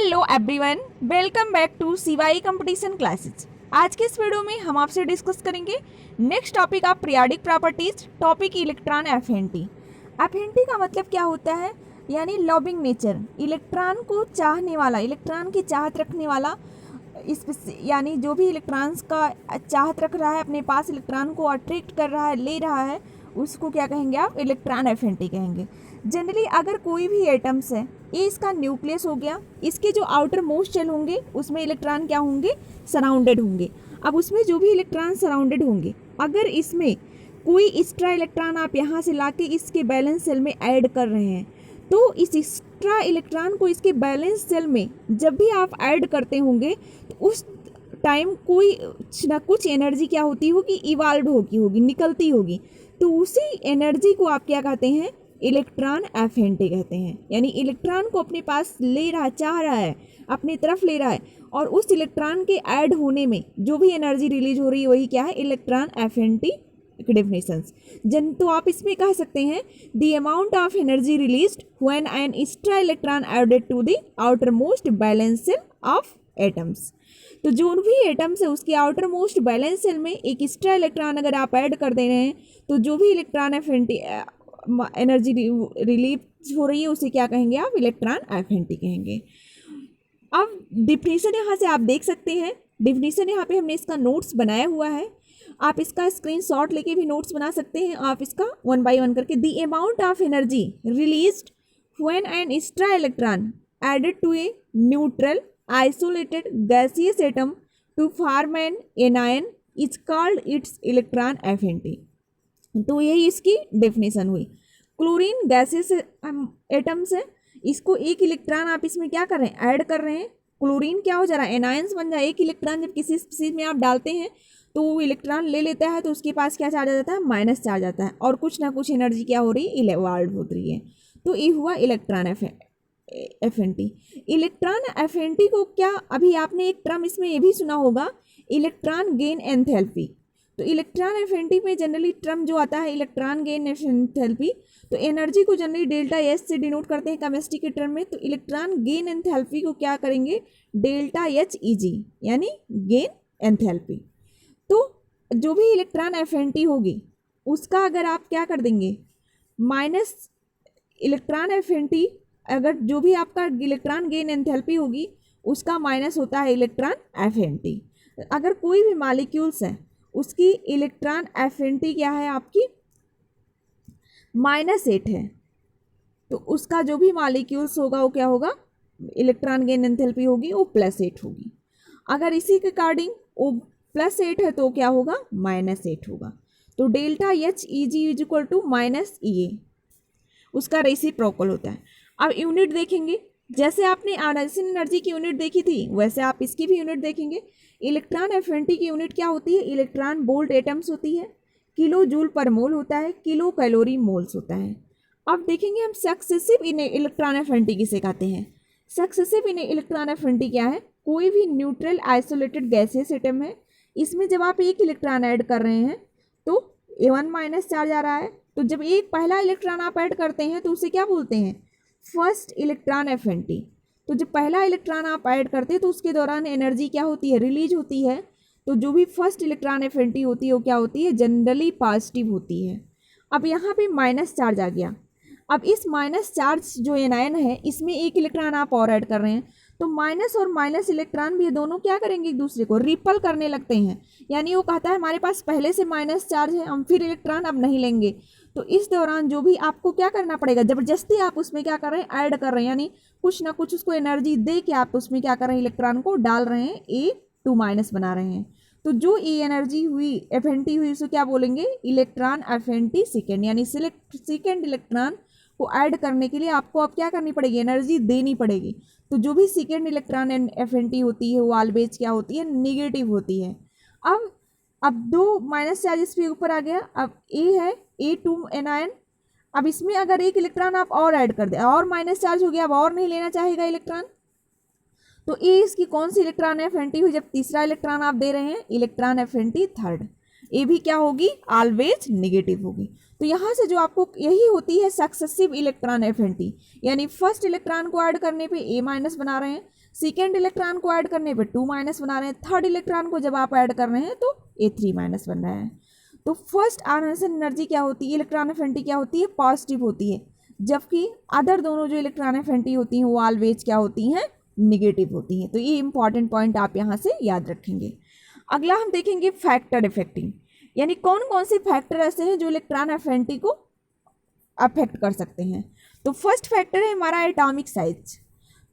Hello everyone, welcome back to CY competition classes. आज के इस वीडियो में हम आपसे डिस्कस करेंगे next topic of periodic properties, topic electron affinity. Affinity का मतलब क्या होता है, यानी लविंग नेचर, इलेक्ट्रॉन को चाहने वाला, इलेक्ट्रॉन की चाहत रखने वाला, यानी जो भी इलेक्ट्रॉन्स का चाहत रख रहा है, अपने पास इलेक्ट्रॉन को अट्रैक्ट कर रहा है, ले रहा है, उसको क्या कहेंगे आप, इलेक्ट्रॉन एफिनिटी कहेंगे। जनरली अगर कोई भी एटम्स है, ये इसका न्यूक्लियस हो गया, इसके जो आउटर मोस्ट शेल होंगे उसमें इलेक्ट्रॉन क्या होंगे, सराउंडेड होंगे। अब उसमें जो भी इलेक्ट्रॉन सराउंडेड होंगे, अगर इसमें कोई एक्स्ट्रा इलेक्ट्रॉन आप यहाँ से लाके इसके बैलेंस सेल में ऐड कर रहे हैं, तो इस एक्स्ट्रा इलेक्ट्रॉन को इसके बैलेंस सेल में जब भी आप ऐड करते होंगे तो उस टाइम कोई ना कुछ एनर्जी क्या होती होगी, इवाल्व होगी, निकलती होगी। तो उसी एनर्जी को आप क्या कहते हैं, इलेक्ट्रॉन एफिनिटी कहते हैं। यानी इलेक्ट्रॉन को अपने पास ले रहा, चाह रहा है, अपनी तरफ ले रहा है, और उस इलेक्ट्रॉन के ऐड होने में जो भी एनर्जी रिलीज हो रही है वही क्या है, इलेक्ट्रॉन एफिनिटी डेफिनेशंस। तो आप इसमें कह सकते हैं the amount of energy released when an extra electron added to the outer most valence shell of atoms. तो जो भी एटम्स है उसके आउटर मोस्ट बैलेंस सेल में एक एक्स्ट्रा इलेक्ट्रॉन अगर आप ऐड कर दे रहे हैं, तो जो भी इलेक्ट्रॉन एफिनिटी एनर्जी रिलीज हो रही है उसे क्या कहेंगे आप, इलेक्ट्रॉन एफिनिटी कहेंगे। अब डिफिनीशन यहाँ से आप देख सकते हैं, डिफिनीशन यहाँ पे हमने इसका नोट्स बनाया हुआ है, आप इसका स्क्रीनशॉट लेके भी नोट्स बना सकते हैं। आप इसका वन बाय वन करके, the amount of energy released when an extra electron added to a neutral isolated gaseous atom to form an anion is called its electron affinity. तो यही इसकी डेफिनेशन हुई। क्लोरीन गैसियस एटम्स है, इसको एक electron आप इसमें क्या कर रहे हैं, ऐड कर रहे हैं, क्लोरीन क्या हो जा रहा है, एनायंस बन जाए। एक इलेक्ट्रॉन जब किसी चीज़ में आप डालते हैं तो वो इलेक्ट्रॉन ले लेता है, तो उसके पास क्या चार्ज आ जाता है, माइनस चार्ज आता है, और कुछ ना कुछ एनर्जी क्या हो रही है, इवाल्व हो रही है। तो ये हुआ इलेक्ट्रॉन एफिनिटी। इलेक्ट्रॉन एफिनिटी को क्या, अभी आपने एक टर्म इसमें ये भी सुना होगा, इलेक्ट्रॉन गेन एंथैल्पी। तो इलेक्ट्रॉन एफिनिटी में जनरली टर्म जो आता है इलेक्ट्रॉन गेन एंथैल्पी, तो एनर्जी को जनरली डेल्टा एच से डिनोट करते हैं केमिस्ट्री के टर्म में। तो इलेक्ट्रॉन गेन एंथैल्पी को क्या करेंगे, डेल्टा एच ई जी, यानी गेन एंथैल्पी। तो जो भी इलेक्ट्रॉन एफिनिटी होगी उसका अगर आप क्या कर देंगे, माइनस इलेक्ट्रॉन एफिनिटी, अगर जो भी आपका इलेक्ट्रॉन गेन एंथैल्पी होगी उसका माइनस होता है इलेक्ट्रॉन एफिनिटी। अगर कोई भी मॉलिक्यूल्स है उसकी इलेक्ट्रॉन एफिनिटी क्या है आपकी, -8 है, तो उसका जो भी मॉलिक्यूल्स होगा वो क्या होगा, इलेक्ट्रॉन गेन एंथैल्पी होगी वो +8 होगी। अगर इसी के अकॉर्डिंग वो +8 है तो क्या होगा, -8 होगा। तो delta H E G is equal to -EA, उसका रेसिप्रोकल होता है। अब यूनिट देखेंगे, जैसे आपने आइसोलेशन एनर्जी की यूनिट देखी थी वैसे आप इसकी भी यूनिट देखेंगे। इलेक्ट्रॉन एफिनिटी की यूनिट क्या होती है, इलेक्ट्रॉन वोल्ट एटम्स होती है, किलो जूल पर मोल होता है, किलो कैलोरी मोल्स होता है। अब देखेंगे हम सक्सेसिव इन इलेक्ट्रॉन एफिनिटी किसे कहते हैं। सक्सेसिव इन इलेक्ट्रॉन एफिनिटी क्या है, कोई भी न्यूट्रल आइसोलेटेड गैसियस एटम है, इसमें जब आप एक इलेक्ट्रॉन ऐड कर रहे हैं तो A1- चार्ज आ रहा है, तो जब एक पहला इलेक्ट्रॉन आप ऐड करते हैं तो उसे क्या बोलते हैं, फर्स्ट इलेक्ट्रॉन एफिनिटी। तो जब पहला इलेक्ट्रॉन आप ऐड करते हैं तो उसके दौरान एनर्जी क्या होती है, रिलीज होती है। तो जो भी फर्स्ट इलेक्ट्रॉन एफिनिटी होती है वो क्या होती है, जनरली पॉजिटिव होती है। अब यहाँ पे माइनस चार्ज आ गया, अब इस माइनस चार्ज जो एनायन है इसमें एक इलेक्ट्रॉन आप और ऐड कर रहे हैं, तो माइनस और माइनस इलेक्ट्रॉन भी दोनों क्या करेंगे, एक दूसरे को रिपल करने लगते हैं। यानी वो कहता है हमारे पास पहले से माइनस चार्ज है, हम फिर इलेक्ट्रॉन अब नहीं लेंगे। तो इस दौरान जो भी आपको क्या करना पड़ेगा, ज़बरदस्ती आप उसमें क्या कर रहे हैं, ऐड कर रहे हैं, यानी कुछ ना कुछ उसको एनर्जी दे के आप उसमें क्या कर रहे हैं, इलेक्ट्रॉन को डाल रहे हैं, A2- बना रहे हैं। तो जो ए एनर्जी हुई, एफिनिटी हुई, उसे क्या बोलेंगे, इलेक्ट्रॉन एफिनिटी सेकेंड। यानी सेकेंड इलेक्ट्रॉन को ऐड करने के लिए आपको अब क्या करनी पड़ेगी, एनर्जी देनी पड़ेगी। तो जो भी सेकेंड इलेक्ट्रॉन एफिनिटी होती है वो ऑलवेज क्या होती है, निगेटिव होती है। अब दो माइनस चार्ज इस पे ऊपर आ गया, अब ए है A2 एनायन, अब इसमें अगर एक इलेक्ट्रॉन आप और ऐड कर दे, और माइनस चार्ज हो गया, अब और नहीं लेना चाहेगा इलेक्ट्रॉन, तो ए इसकी कौन सी इलेक्ट्रॉन एफिनिटी हुई, जब तीसरा इलेक्ट्रॉन आप दे रहे हैं, इलेक्ट्रॉन एफिनिटी थर्ड। ए भी क्या होगी, ऑलवेज नेगेटिव होगी। तो यहाँ से जो आपको यही होती है सक्सेसिव इलेक्ट्रॉन एफिनिटी, यानी फर्स्ट इलेक्ट्रॉन को ऐड करने पे ए माइनस बना रहे हैं, सेकेंड इलेक्ट्रॉन को ऐड करने पे 2 माइनस बना रहे हैं, थर्ड इलेक्ट्रॉन को जब आप ऐड कर रहे हैं तो ए 3 माइनस बन रहा है। तो फर्स्ट आयनाइजेशन एनर्जी क्या होती है, इलेक्ट्रॉन एफिनिटी क्या होती है, पॉजिटिव होती है, जबकि अदर दोनों जो इलेक्ट्रॉन एफिनिटी होती हैं वो ऑलवेज क्या होती हैं, निगेटिव होती हैं। तो ये इंपॉर्टेंट पॉइंट आप यहाँ से याद रखेंगे। अगला हम देखेंगे फैक्टर इफेक्टिंग, यानी कौन कौन से फैक्टर ऐसे हैं जो इलेक्ट्रॉन एफिनिटी को अफेक्ट कर सकते हैं। तो फर्स्ट फैक्टर है हमारा एटॉमिक साइज।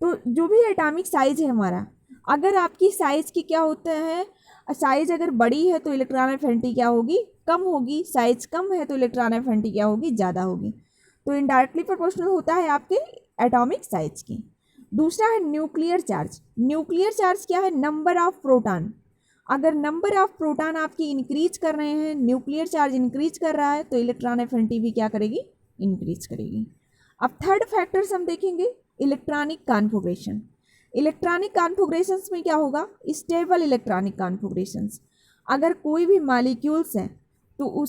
तो जो भी एटॉमिक साइज है हमारा, अगर आपकी साइज की क्या होता है, साइज अगर बड़ी है तो इलेक्ट्रॉन एफिनिटी क्या होगी, कम होगी, साइज कम है तो इलेक्ट्रॉन एफिनिटी क्या होगी, ज़्यादा होगी। तो इनडायरेक्टली प्रोपोर्शनल होता है आपके एटॉमिक साइज की। दूसरा है न्यूक्लियर चार्ज। न्यूक्लियर चार्ज क्या है, नंबर ऑफ प्रोटॉन। अगर नंबर ऑफ प्रोटॉन आपकी इंक्रीज कर रहे हैं, न्यूक्लियर चार्ज इंक्रीज कर रहा है तो इलेक्ट्रॉन एफिनिटी भी क्या करेगी, इंक्रीज करेगी। अब थर्ड फैक्टर्स हम देखेंगे इलेक्ट्रॉनिक कॉन्फ़िगरेशन। इलेक्ट्रॉनिक कॉन्फ़िगरेशंस में क्या होगा, स्टेबल इलेक्ट्रॉनिक कॉन्फ़िगरेशंस। अगर कोई भी मॉलिक्यूल्स हैं तो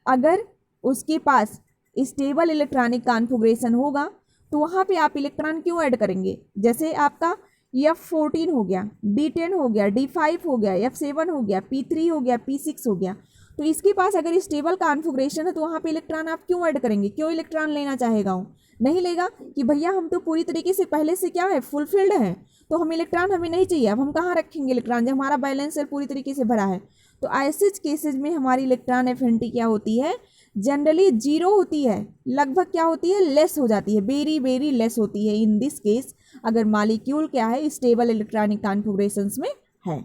अगर उसके पास स्टेबल इलेक्ट्रॉनिक कॉन्फ़िगरेशन होगा तो वहाँ पे आप इलेक्ट्रॉन क्यों ऐड करेंगे, जैसे आपका F14 हो गया, D10 हो गया, D5 हो गया, F7 हो गया, P3 हो गया, P6 हो गया। तो इसके पास अगर स्टेबल कॉन्फ़िगरेशन है तो वहाँ पे इलेक्ट्रॉन आप क्यों ऐड करेंगे, क्यों इलेक्ट्रॉन लेना चाहेगा वो, नहीं लेगा कि भैया हम तो पूरी तरीके से पहले से क्या है, फुलफिल्ड है, तो हम इलेक्ट्रॉन हमें नहीं चाहिए, अब हम कहाँ रखेंगे इलेक्ट्रॉन जब हमारा बैलेंस सेल पूरी तरीके से भरा है। तो ऐसे केसेज में हमारी इलेक्ट्रॉन एफिनिटी क्या होती है, जनरली जीरो होती है, लगभग क्या होती है, लेस हो जाती है, वेरी वेरी लेस होती है इन दिस केस, अगर मॉलिक्यूल क्या है, स्टेबल इलेक्ट्रॉनिक कॉन्फ़िगरेशंस में है।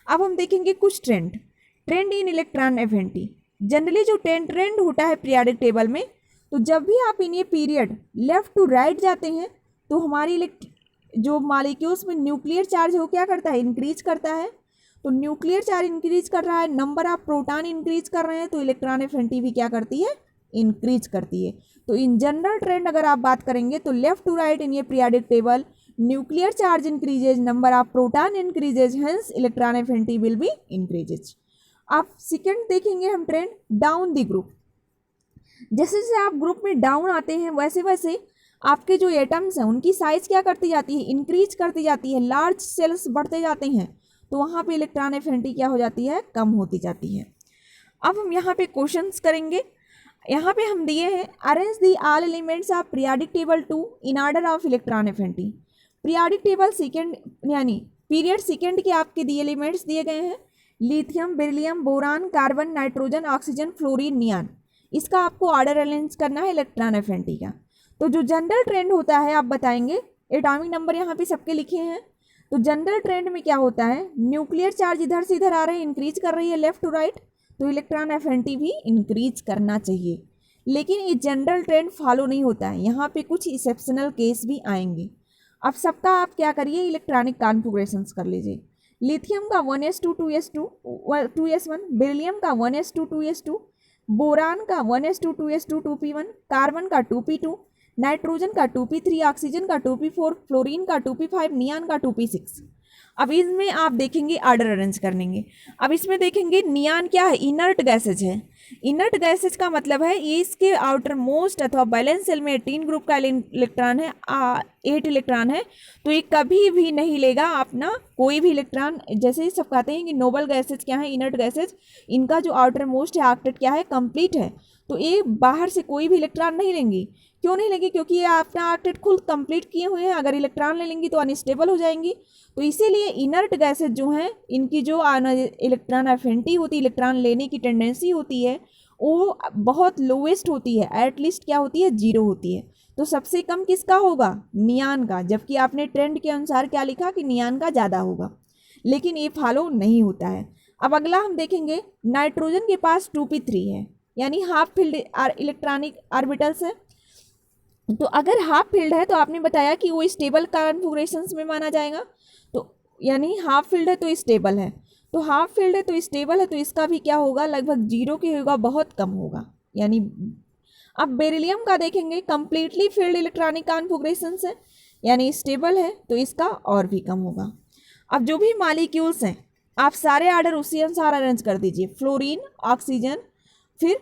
अब हम देखेंगे कुछ ट्रेंड इन इलेक्ट्रॉन एफिनिटी। जनरली जो ट्रेंड होता है पीरियोडिक टेबल में, तो जब भी आप इन ये पीरियड लेफ्ट टू राइट जाते हैं तो हमारी जो मॉलिक्यूल्स में न्यूक्लियर चार्ज हो क्या करता है, इंक्रीज करता है। तो न्यूक्लियर चार्ज इंक्रीज कर रहा है, नंबर ऑफ प्रोटॉन इंक्रीज कर रहे हैं, तो इलेक्ट्रॉन एफिनिटी भी क्या करती है, इंक्रीज करती है। तो इन जनरल ट्रेंड अगर आप बात करेंगे तो लेफ्ट टू राइट इन ये periodic table, nuclear charge increases, number of proton increases, hence electron affinity will be increases. आप सेकेंड देखेंगे हम ट्रेंड डाउन द ग्रुप। जैसे जैसे आप ग्रुप में डाउन आते हैं वैसे वैसे आपके जो एटम्स हैं उनकी साइज क्या करती जाती है, इंक्रीज करती जाती है, लार्ज सेल्स बढ़ते जाते हैं, तो वहाँ पे इलेक्ट्रॉन एफिनिटी क्या हो जाती है, कम होती जाती है। अब हम यहाँ पे क्वेश्चंस करेंगे। यहाँ पे हम दिए हैं arrange the all elements of periodic table 2 in order of electron affinity. Periodic table second यानी पीरियड सेकेंड के आपके दिए एलिमेंट्स दिए गए हैं, lithium, beryllium, boron, carbon, nitrogen, oxygen, fluorine, neon. इसका आपको ऑर्डर अरेंज करना है इलेक्ट्रॉन एफिनिटी का। तो जो जनरल ट्रेंड होता है आप बताएंगे, एटॉमिक नंबर यहाँ पे सबके लिखे हैं। तो जनरल ट्रेंड में क्या होता है, न्यूक्लियर चार्ज इधर से इधर आ रहे हैं, इंक्रीज कर रही है लेफ्ट टू राइट, तो इलेक्ट्रॉन एफिनिटी भी इंक्रीज करना चाहिए। लेकिन ये जनरल ट्रेंड फॉलो नहीं होता है, यहाँ पे कुछ एक्सेप्शनल केस भी आएंगे। अब सबका आप क्या करिए, इलेक्ट्रॉनिक कॉन्फ़िगरेशंस कर लीजिए। लिथियम का 1s2 2s2 2s1, बेरिलियम का 1s2 2s2, बोरान का 1s2 2s2 2p1, कार्बन का 2p2, नाइट्रोजन का 2p3, ऑक्सीजन का 2p4, फ्लोरीन का 2p5, नियान का 2p6। अब इसमें आप देखेंगे ऑर्डर अरेंज करेंगे। अब इसमें देखेंगे नियान क्या है, इनर्ट गैसेज है। इनर्ट गैसेज का मतलब है ये इसके आउटर मोस्ट अथवा बैलेंस सेल में 18 ग्रुप का इलेक्ट्रॉन है, 8 इलेक्ट्रॉन है, तो ये कभी भी नहीं लेगा अपना कोई भी इलेक्ट्रॉन। जैसे सब कहते हैं कि नोबल गैसेज क्या है, इनर्ट गैसेज, इनका जो आउटर मोस्ट है ऑक्टेट क्या है, कंप्लीट है, तो ये बाहर से कोई भी इलेक्ट्रॉन नहीं लेंगी। क्यों नहीं लेंगी, क्योंकि ये अपना ऑक्टेट खुद कंप्लीट किए हुए हैं, अगर इलेक्ट्रॉन ले लेंगी तो अनस्टेबल हो जाएंगी। तो इसीलिए इनर्ट गैसेज जो हैं इनकी जो इलेक्ट्रॉन एफिनिटी होती है, इलेक्ट्रॉन लेने की टेंडेंसी होती है, वो बहुत लोवेस्ट होती है, एटलीस्ट क्या होती है, 0 होती है। तो सबसे कम किसका होगा, नियान का, जबकि आपने ट्रेंड के अनुसार क्या लिखा कि नियान का ज़्यादा होगा, लेकिन ये फॉलो नहीं होता है। अब अगला हम देखेंगे, नाइट्रोजन के पास 2p3 है, यानी हाफ फील्ड इलेक्ट्रॉनिक ऑर्बिटल्स है। तो अगर हाफ फील्ड है तो आपने बताया कि वो स्टेबल कॉन्फ़िगरेशंस में माना जाएगा, तो यानी हाफ फील्ड है तो स्टेबल है, तो हाफ फील्ड है तो स्टेबल है, तो इसका भी क्या होगा, लगभग 0 के होगा, बहुत कम होगा। यानी अब बेरिलियम का देखेंगे, कंप्लीटली फील्ड इलेक्ट्रॉनिक कॉन्फ़िगरेशंस है, यानी स्टेबल है, तो इसका और भी कम होगा। अब जो भी मॉलिक्यूल्स हैं आप सारे ऑर्डर उसी अनुसार अरेंज कर दीजिए, फ्लोरीन, ऑक्सीजन, फिर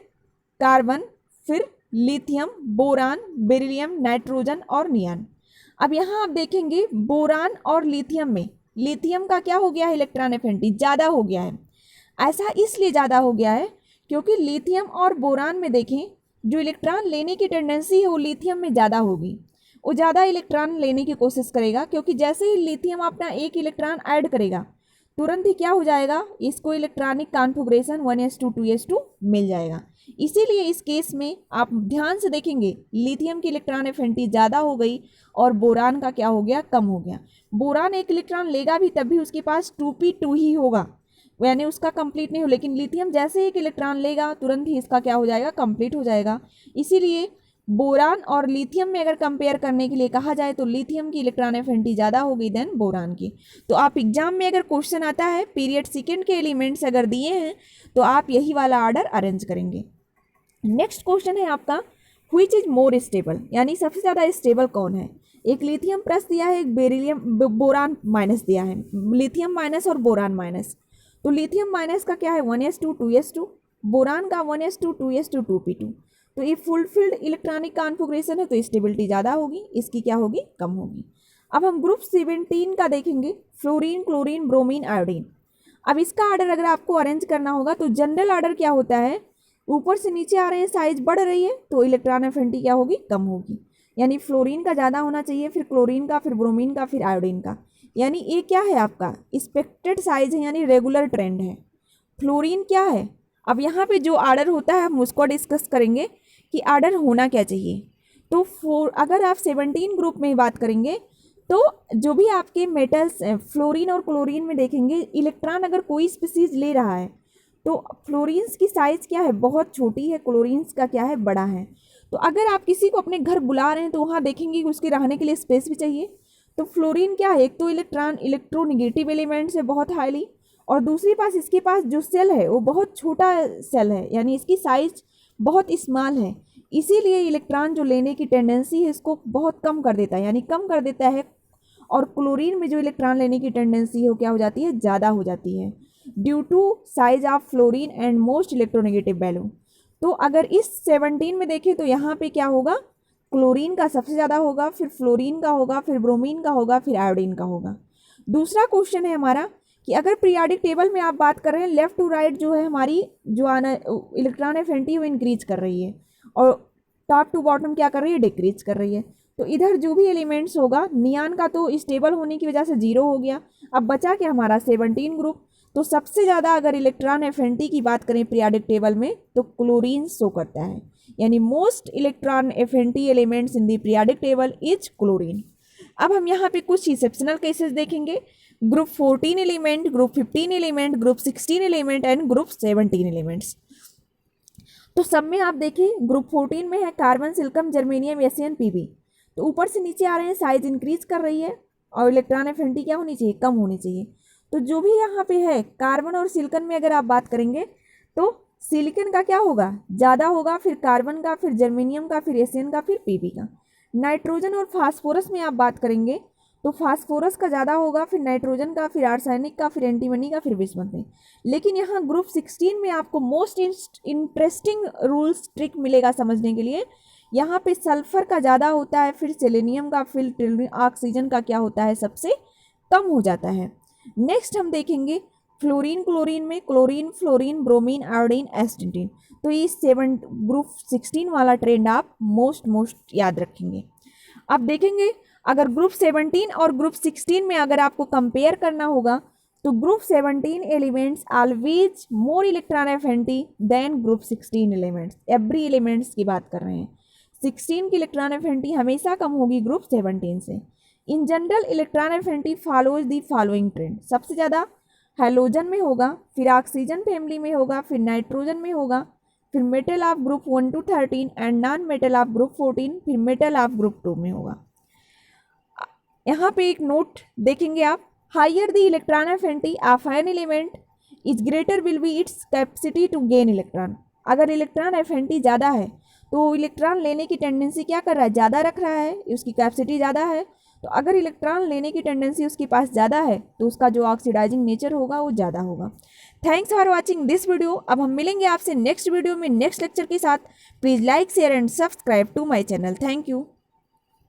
कार्बन, फिर लिथियम, बोरान, बेरिलियम, नाइट्रोजन और नियॉन। अब यहाँ आप देखेंगे बोरान और लिथियम में लिथियम का क्या हो गया है, इलेक्ट्रॉन एफिनिटी ज़्यादा हो गया है। ऐसा इसलिए ज़्यादा हो गया है क्योंकि लिथियम और बोरान में देखें जो इलेक्ट्रॉन लेने की टेंडेंसी है वो लिथियम में ज़्यादा होगी, वो ज़्यादा इलेक्ट्रॉन लेने की कोशिश करेगा, क्योंकि जैसे ही लिथियम अपना एक इलेक्ट्रॉन ऐड करेगा तुरंत ही क्या हो जाएगा, इसको इलेक्ट्रॉनिक कॉन्फ़िगरेशन 1s2 2s2 मिल जाएगा। इसीलिए इस केस में आप ध्यान से देखेंगे लिथियम की इलेक्ट्रॉन एफिनिटी ज़्यादा हो गई और बोरान का क्या हो गया, कम हो गया। बोरान एक इलेक्ट्रॉन लेगा भी तब भी उसके पास 2p2 ही होगा, यानी उसका कंप्लीट नहीं हो, लेकिन लिथियम जैसे एक इलेक्ट्रॉन लेगा तुरंत ही इसका क्या हो जाएगा, कंप्लीट हो जाएगा। इसीलिए बोरान और लिथियम में अगर कंपेयर करने के लिए कहा जाए तो लिथियम की इलेक्ट्रॉन एफिनिटी ज़्यादा होगी देन बोरान की। तो आप एग्जाम में अगर क्वेश्चन आता है पीरियड सेकेंड के एलिमेंट्स अगर दिए हैं तो आप यही वाला ऑर्डर अरेंज करेंगे। नेक्स्ट क्वेश्चन है आपका व्हिच इज मोर स्टेबल, यानी सबसे ज़्यादा स्टेबल कौन है। एक लिथियम प्लस दिया है, एक बेरिलियम बोरान माइनस दिया है, लिथियम माइनस और बोरान माइनस। तो लिथियम माइनस का क्या है 1s2 2s2, बोरान का 1s2 2s2 2p2। तो ये फुलफिल्ड इलेक्ट्रॉनिक कॉन्फ़िगरेशन है तो स्टेबिलिटी ज़्यादा होगी, इसकी क्या होगी, कम होगी। अब हम ग्रुप 17 का देखेंगे, फ्लोरीन, क्लोरीन, ब्रोमीन, आयोडीन। अब इसका ऑर्डर अगर आपको अरेंज करना होगा तो जनरल ऑर्डर क्या होता है, ऊपर से नीचे आ रहे हैं, साइज बढ़ रही है तो इलेक्ट्रॉन एफिनिटी क्या होगी, कम होगी। यानी फ्लोरीन का ज़्यादा होना चाहिए, फिर क्लोरीन का, फिर ब्रोमीन का, फिर आयोडीन का। यानी ये क्या है आपका एक्सपेक्टेड साइज है, यानी रेगुलर ट्रेंड है। फ्लोरीन क्या है, अब यहाँ पे जो ऑर्डर होता है हम उसको डिस्कस करेंगे कि ऑर्डर होना क्या चाहिए। तो अगर आप 17 ग्रुप में बात करेंगे तो जो भी आपके मेटल्स फ्लोरीन और क्लोरीन में देखेंगे इलेक्ट्रॉन अगर कोई स्पीसीज ले रहा है तो फ्लोरीन्स की साइज़ क्या है, बहुत छोटी है, क्लोरीन्स का क्या है, बड़ा है। तो अगर आप किसी को अपने घर बुला रहे हैं तो वहाँ देखेंगे कि उसके रहने के लिए स्पेस भी चाहिए। तो फ्लोरीन क्या है, एक तो इलेक्ट्रॉन इलेक्ट्रोनेगेटिव एलिमेंट्स है बहुत हाईली, और दूसरी पास इसके पास जो सेल है वो बहुत छोटा सेल है, यानी इसकी साइज बहुत स्मॉल है। इसीलिए इलेक्ट्रॉन जो लेने की टेंडेंसी है इसको बहुत कम कर देता है, यानी कम कर देता है। और क्लोरीन में जो इलेक्ट्रॉन लेने की टेंडेंसी है वो क्या हो जाती है, ज़्यादा हो जाती है due to size of fluorine and most electronegative value. तो अगर इस 17 में देखें तो यहाँ पे क्या होगा, क्लोरीन का सबसे ज़्यादा होगा, फिर फ्लोरीन का होगा, फिर ब्रोमीन का होगा, फिर आयोडीन का होगा। दूसरा क्वेश्चन है हमारा कि अगर पीरियोडिक टेबल में आप बात कर रहे हैं लेफ्ट टू राइट जो है हमारी जो आना इलेक्ट्रॉन एफिनिटी वो इंक्रीज कर रही है और टॉप टू बॉटम क्या कर रही है, डिक्रीज कर रही है। तो इधर जो भी एलिमेंट्स होगा नियान का तो स्टेबल होने की वजह से 0 हो गया। अब बचा क्या हमारा 17 ग्रुप। तो सबसे ज़्यादा अगर इलेक्ट्रॉन एफिनिटी की बात करें पीरियोडिक टेबल में तो क्लोरीन शो करता है, यानी most electron affinity elements in the periodic table is chlorine. अब हम यहाँ पे कुछ एक्सेप्शनल केसेस देखेंगे, group 14 element, group 15 element, group 16 element and group 17 elements. तो सब में आप देखिए ग्रुप 14 में है कार्बन, सिलिकॉन, जर्मेनियम, एसियन, पीबी। तो ऊपर से नीचे आ रहे हैं, साइज इंक्रीज कर रही है और इलेक्ट्रॉन एफिनिटी क्या होनी चाहिए, कम होनी चाहिए। तो जो भी यहाँ पे है कार्बन और सिलिकॉन में अगर आप बात करेंगे तो सिलिकॉन का क्या होगा, ज़्यादा होगा, फिर कार्बन का, फिर जर्मेनियम का, फिर एसियन का, फिर पीबी का। नाइट्रोजन और फास्फोरस में आप बात करेंगे तो फास्फोरस का ज़्यादा होगा, फिर नाइट्रोजन का, फिर आर्सेनिक का, फिर एंटीमनी का, फिर बिस्मथ में। लेकिन यहाँ ग्रुप 16 में आपको मोस्ट इंटरेस्टिंग रूल्स ट्रिक मिलेगा समझने के लिए। यहाँ पे सल्फर का ज़्यादा होता है, फिर सेलेनियम का, फिर ऑक्सीजन का क्या होता है, सबसे कम हो जाता है। नेक्स्ट हम देखेंगे फ्लोरीन, क्लोरीन में क्लोरीन, फ्लोरीन, ब्रोमीन, आयोडीन, एस्टेटिन। तो ये ग्रुप 16 वाला ट्रेंड आप मोस्ट याद रखेंगे। अब देखेंगे अगर ग्रुप 17 और ग्रुप 16 में अगर आपको कंपेयर करना होगा तो group 17 elements always more electron affinity than group 16 elements. Every elements की बात कर रहे हैं, 16 की इलेक्ट्रॉन एफिनिटी हमेशा कम होगी ग्रुप 17 से। In general electron affinity follows the following trend. सबसे ज़्यादा हाइड्रोजन में होगा, फिर ऑक्सीजन फैमिली में होगा, फिर नाइट्रोजन में होगा, फिर metal of group 1 to 13 and non metal of group 14, फिर मेटल ऑफ ग्रुप 2 में होगा। यहाँ पे एक नोट देखेंगे आप, higher the electron affinity of an element is greater will be its capacity to gain electron. अगर इलेक्ट्रॉन एफिनिटी ज़्यादा है तो इलेक्ट्रॉन लेने की टेंडेंसी क्या कर रहा है, ज़्यादा रख रहा है, उसकी कैपेसिटी ज़्यादा है, तो अगर इलेक्ट्रॉन लेने की टेंडेंसी उसके पास ज़्यादा है तो उसका जो ऑक्सीडाइजिंग नेचर होगा वो ज़्यादा होगा। Thanks for watching this video. अब हम मिलेंगे आपसे नेक्स्ट वीडियो में नेक्स्ट लेक्चर के साथ। Please like share and subscribe to my channel. Thank you.